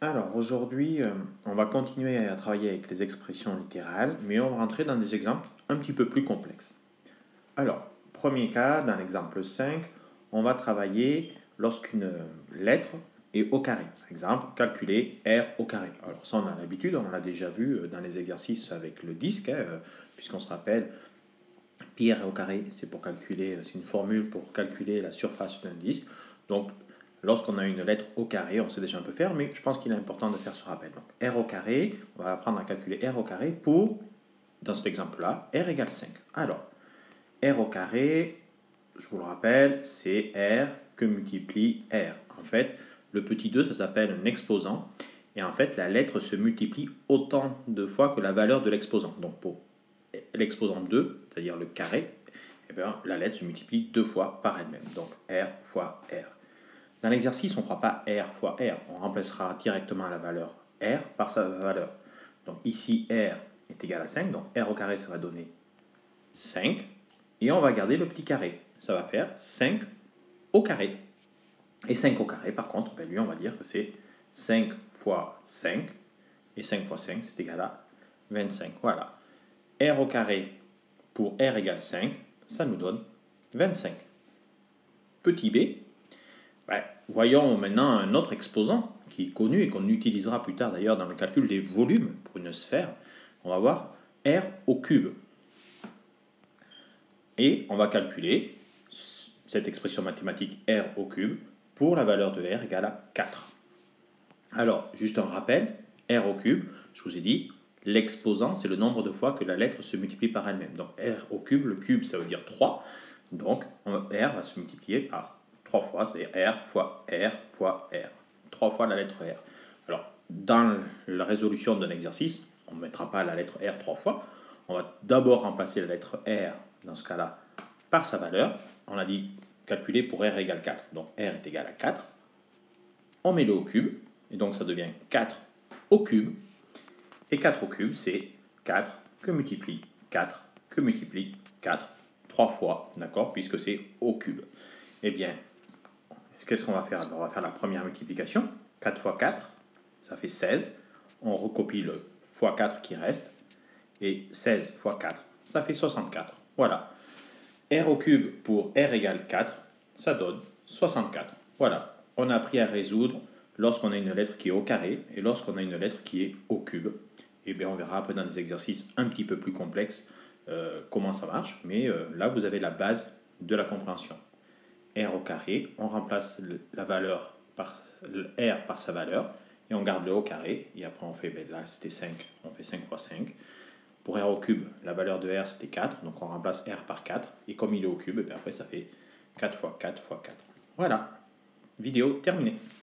Alors aujourd'hui, on va continuer à travailler avec les expressions littérales, mais on va rentrer dans des exemples un petit peu plus complexes. Alors, premier cas, dans l'exemple 5, on va travailler lorsqu'une lettre est au carré. Par exemple, calculer R au carré. Alors ça, on a l'habitude, on l'a déjà vu dans les exercices avec le disque, puisqu'on se rappelle, pi R au carré, c'est pour calculer, c'est une formule pour calculer la surface d'un disque. Donc, lorsqu'on a une lettre au carré, on sait déjà un peu faire, mais je pense qu'il est important de faire ce rappel. Donc, R au carré, on va apprendre à calculer R au carré pour, dans cet exemple-là, R égale 5. Alors, R au carré, je vous le rappelle, c'est R que multiplie R. En fait, le petit 2, ça s'appelle un exposant. Et en fait, la lettre se multiplie autant de fois que la valeur de l'exposant. Donc, pour l'exposant 2, c'est-à-dire le carré, eh bien, la lettre se multiplie 2 fois par elle-même. Donc, R fois R. Dans l'exercice, on ne fera pas R fois R. On remplacera directement la valeur R par sa valeur. Donc, ici, R est égal à 5. Donc, R au carré, ça va donner 5. Et on va garder le petit carré. Ça va faire 5 au carré. Et 5 au carré, par contre, ben lui, on va dire que c'est 5 fois 5. Et 5 fois 5, c'est égal à 25. Voilà. R au carré pour R égale 5, ça nous donne 25. Petit b, ben, voyons maintenant un autre exposant qui est connu et qu'on utilisera plus tard d'ailleurs dans le calcul des volumes pour une sphère. On va voir R au cube. Et on va calculer cette expression mathématique R au cube pour la valeur de R égale à 4. Alors, juste un rappel, R au cube, je vous ai dit, l'exposant, c'est le nombre de fois que la lettre se multiplie par elle-même. Donc, R au cube, le cube, ça veut dire 3. Donc, R va se multiplier par 3 fois, c'est R fois R fois R. 3 fois la lettre R. Alors, dans la résolution d'un exercice, on ne mettra pas la lettre R 3 fois. On va d'abord remplacer la lettre R, dans ce cas-là, par sa valeur. On a dit calculer pour R égale 4. Donc, R est égal à 4. On met le au cube. Et donc, ça devient 4 au cube. Et 4 au cube, c'est 4 que multiplie 4 que multiplie 4 3 fois, d'accord, puisque c'est au cube. Eh bien, qu'est-ce qu'on va faire? On va faire la première multiplication. 4 fois 4, ça fait 16. On recopie le fois 4 qui reste. Et 16 fois 4, ça fait 64. Voilà. R au cube pour R égale 4, ça donne 64. Voilà. On a appris à résoudre lorsqu'on a une lettre qui est au carré et lorsqu'on a une lettre qui est au cube. Et bien, on verra après dans des exercices un petit peu plus complexes comment ça marche. Mais là, vous avez la base de la compréhension. R au carré, on remplace la valeur par R par sa valeur et on garde le au carré. Et après, on fait, ben là, c'était 5, on fait 5 fois 5. Pour R au cube, la valeur de R, c'était 4. Donc, on remplace R par 4. Et comme il est au cube, et bien après, ça fait 4 fois 4 fois 4. Voilà. Vidéo terminée.